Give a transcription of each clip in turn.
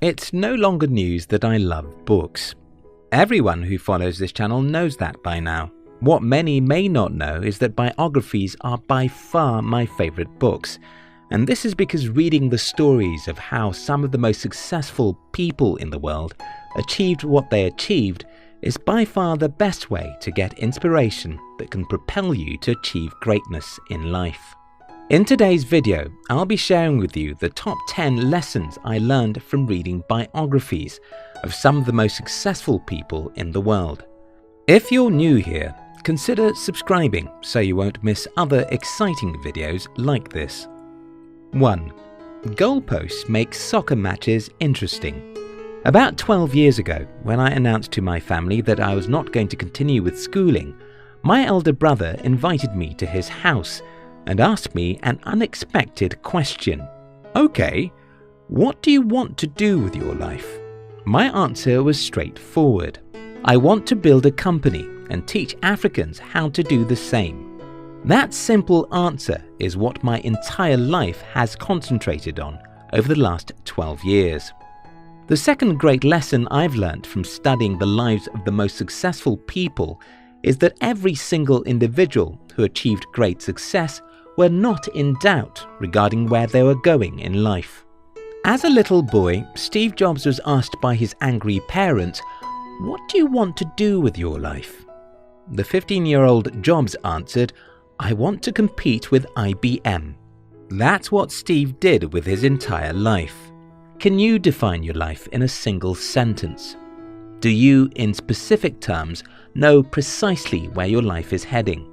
It's no longer news that I love books. Everyone who follows this channel knows that by now. What many may not know is that biographies are by far my favorite books. And this is because reading the stories of how some of the most successful people in the world achieved what they achieved is by far the best way to get inspiration that can propel you to achieve greatness in life. In today's video, I'll be sharing with you the top 10 lessons I learned from reading biographies of some of the most successful people in the world. If you're new here, consider subscribing so you won't miss other exciting videos like this. 1. Goalposts make soccer matches interesting. About 12 years ago, when I announced to my family that I was not going to continue with schooling, my elder brother invited me to his house and asked me an unexpected question. Okay, what do you want to do with your life? My answer was straightforward. I want to build a company and teach Africans how to do the same. That simple answer is what my entire life has concentrated on over the last 12 years. The second great lesson I've learned from studying the lives of the most successful people is that every single individual who achieved great success were not in doubt regarding where they were going in life. As a little boy, Steve Jobs was asked by his angry parents, "What do you want to do with your life?" The 15-year-old Jobs answered, "I want to compete with IBM." That's what Steve did with his entire life. Can you define your life in a single sentence? Do you, in specific terms, know precisely where your life is heading?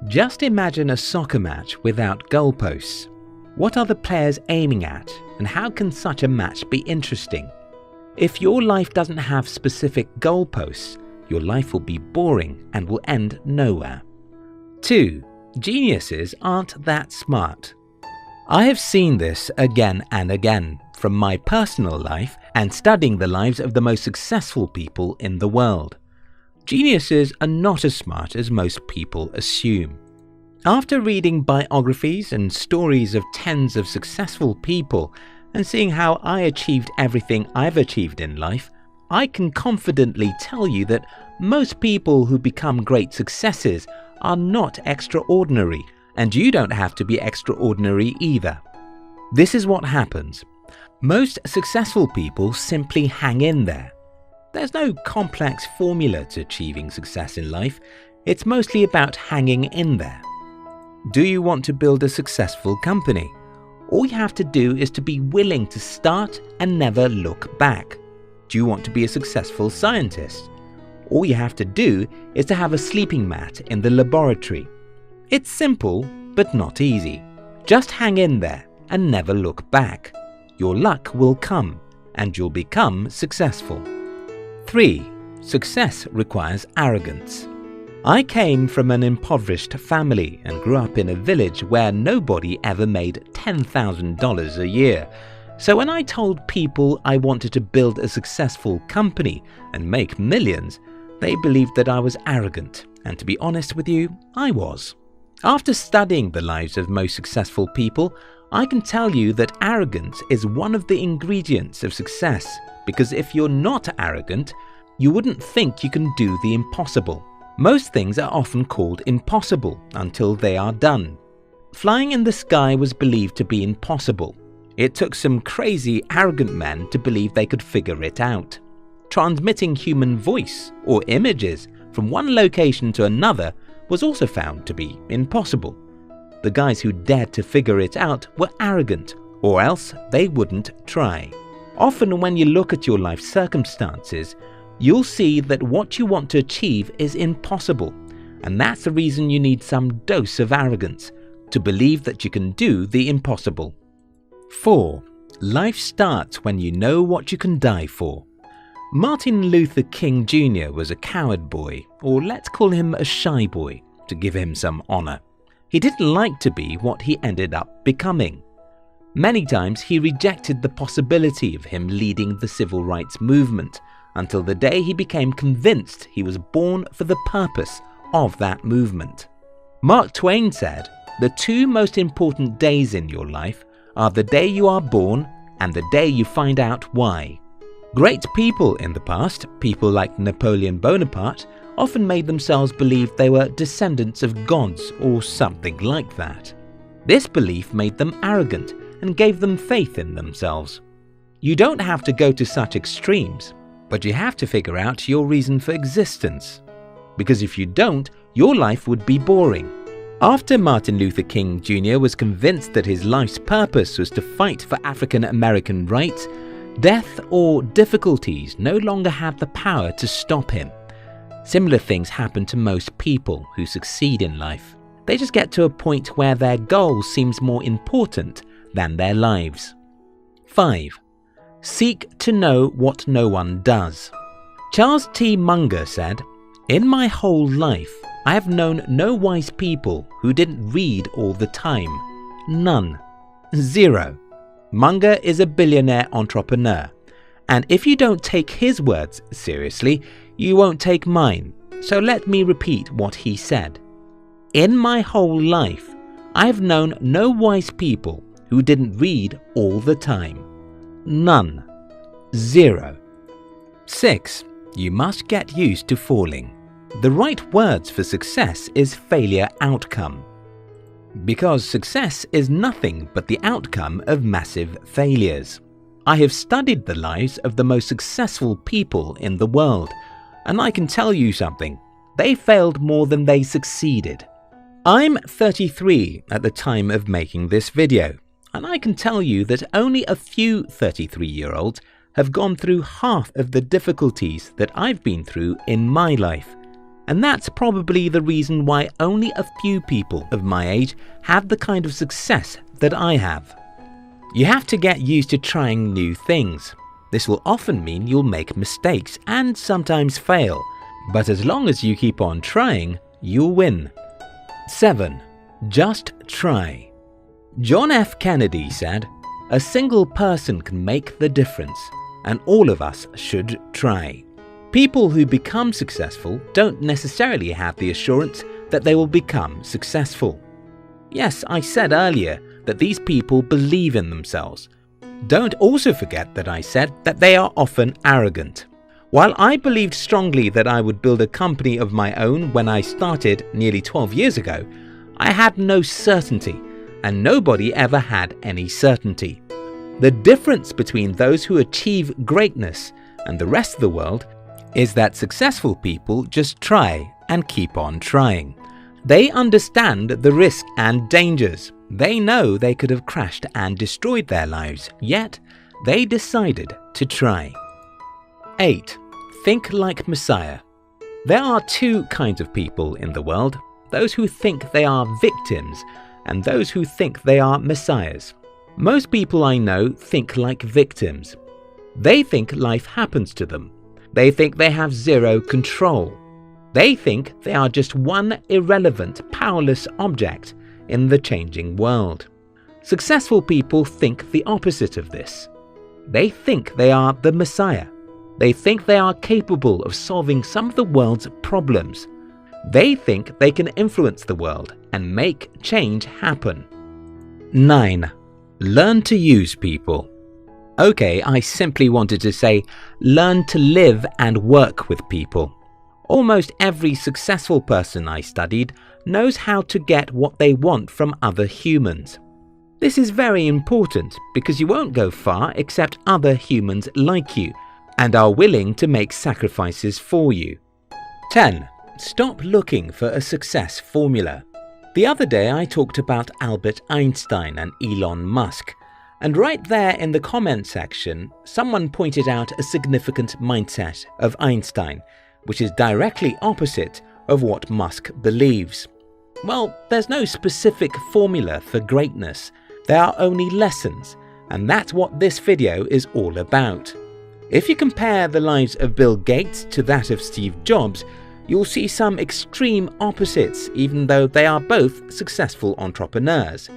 Just imagine a soccer match without goalposts. What are the players aiming at, and how can such a match be interesting? If your life doesn't have specific goalposts, your life will be boring and will end nowhere. 2. Geniuses aren't that smart. I have seen this again and again from my personal life and studying the lives of the most successful people in the world. Geniuses are not as smart as most people assume. After reading biographies and stories of tens of successful people and seeing how I achieved everything I've achieved in life, I can confidently tell you that most people who become great successes are not extraordinary, and you don't have to be extraordinary either. This is what happens. Most successful people simply hang in there. There's no complex formula to achieving success in life. It's mostly about hanging in there. Do you want to build a successful company? All you have to do is to be willing to start and never look back. Do you want to be a successful scientist? All you have to do is to have a sleeping mat in the laboratory. It's simple, but not easy. Just hang in there and never look back. Your luck will come, and you'll become successful. 3. Success requires arrogance. I came from an impoverished family and grew up in a village where nobody ever made $10,000 a year. So when I told people I wanted to build a successful company and make millions, they believed that I was arrogant, and to be honest with you, I was. After studying the lives of most successful people, I can tell you that arrogance is one of the ingredients of success, because if you're not arrogant, you wouldn't think you can do the impossible. Most things are often called impossible until they are done. Flying in the sky was believed to be impossible. It took some crazy, arrogant men to believe they could figure it out. Transmitting human voice or images from one location to another was also found to be impossible. The guys who dared to figure it out were arrogant, or else they wouldn't try. Often when you look at your life circumstances, you'll see that what you want to achieve is impossible, and that's the reason you need some dose of arrogance, to believe that you can do the impossible. 4. Life starts when you know what you can die for. Martin Luther King Jr. was a coward boy, or let's call him a shy boy, to give him some honor. He didn't like to be what he ended up becoming. Many times he rejected the possibility of him leading the civil rights movement, until the day he became convinced he was born for the purpose of that movement. Mark Twain said, "The two most important days in your life are the day you are born and the day you find out why." Great people in the past, people like Napoleon Bonaparte, often made themselves believe they were descendants of gods or something like that. This belief made them arrogant and gave them faith in themselves. You don't have to go to such extremes, but you have to figure out your reason for existence. Because if you don't, your life would be boring. After Martin Luther King Jr. was convinced that his life's purpose was to fight for African American rights, death or difficulties no longer had the power to stop him. Similar things happen to most people who succeed in life. They just get to a point where their goal seems more important than their lives. 5. Seek to know what no one does. Charles T. Munger said, "In my whole life, I have known no wise people who didn't read all the time. None. Zero." Munger is a billionaire entrepreneur, and if you don't take his words seriously, you won't take mine. So let me repeat what he said. "In my whole life, I have known no wise people who didn't read all the time. None. Zero." 6. You must get used to falling. The right words for success is failure outcome. Because success is nothing but the outcome of massive failures. I have studied the lives of the most successful people in the world, and I can tell you something. They failed more than they succeeded. I'm 33 at the time of making this video, and I can tell you that only a few 33-year-olds have gone through half of the difficulties that I've been through in my life. And that's probably the reason why only a few people of my age have the kind of success that I have. You have to get used to trying new things. This will often mean you'll make mistakes and sometimes fail, but as long as you keep on trying, you'll win. 7. Just try. John F. Kennedy said, "A single person can make the difference, and all of us should try." People who become successful don't necessarily have the assurance that they will become successful. Yes, I said earlier that these people believe in themselves. Don't also forget that I said that they are often arrogant. While I believed strongly that I would build a company of my own when I started nearly 12 years ago, I had no certainty, and nobody ever had any certainty. The difference between those who achieve greatness and the rest of the world is that successful people just try and keep on trying. They understand the risk and dangers. They know they could have crashed and destroyed their lives, yet they decided to try. 8. Think like Messiah. There are two kinds of people in the world, those who think they are victims and those who think they are messiahs. Most people I know think like victims. They think life happens to them. They think they have zero control. They think they are just one irrelevant, powerless object in the changing world. Successful people think the opposite of this. They think they are the Messiah. They think they are capable of solving some of the world's problems. They think they can influence the world and make change happen. 9. Learn to use people. Okay, I simply wanted to say, learn to live and work with people. Almost every successful person I studied knows how to get what they want from other humans. This is very important because you won't go far except other humans like you and are willing to make sacrifices for you. 10. Stop looking for a success formula. The other day I talked about Albert Einstein and Elon Musk. And right there in the comment section, someone pointed out a significant mindset of Einstein, which is directly opposite of what Musk believes. Well, there's no specific formula for greatness. There are only lessons, and that's what this video is all about. If you compare the lives of Bill Gates to that of Steve Jobs, you'll see some extreme opposites, even though they are both successful entrepreneurs.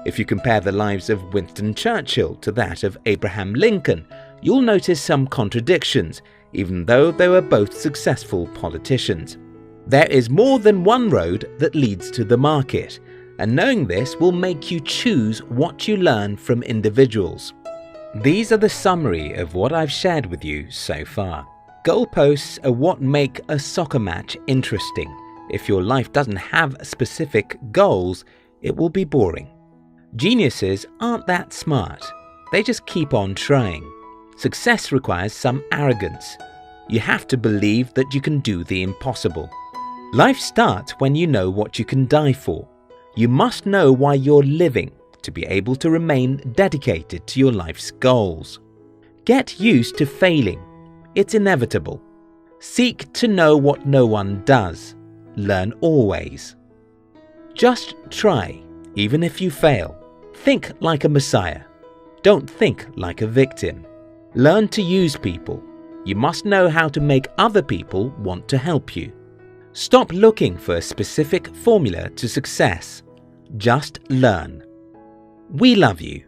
If you compare the lives of Winston Churchill to that of Abraham Lincoln, you'll notice some contradictions, even though they were both successful politicians. There is more than one road that leads to the market, and knowing this will make you choose what you learn from individuals. These are the summary of what I've shared with you so far. Goalposts are what make a soccer match interesting. If your life doesn't have specific goals, it will be boring. Geniuses aren't that smart. They just keep on trying. Success requires some arrogance. You have to believe that you can do the impossible. Life starts when you know what you can die for. You must know why you're living to be able to remain dedicated to your life's goals. Get used to failing. It's inevitable. Seek to know what no one does. Learn always. Just try, even if you fail. Think like a messiah. Don't think like a victim. Learn to use people. You must know how to make other people want to help you. Stop looking for a specific formula to success. Just learn. We love you.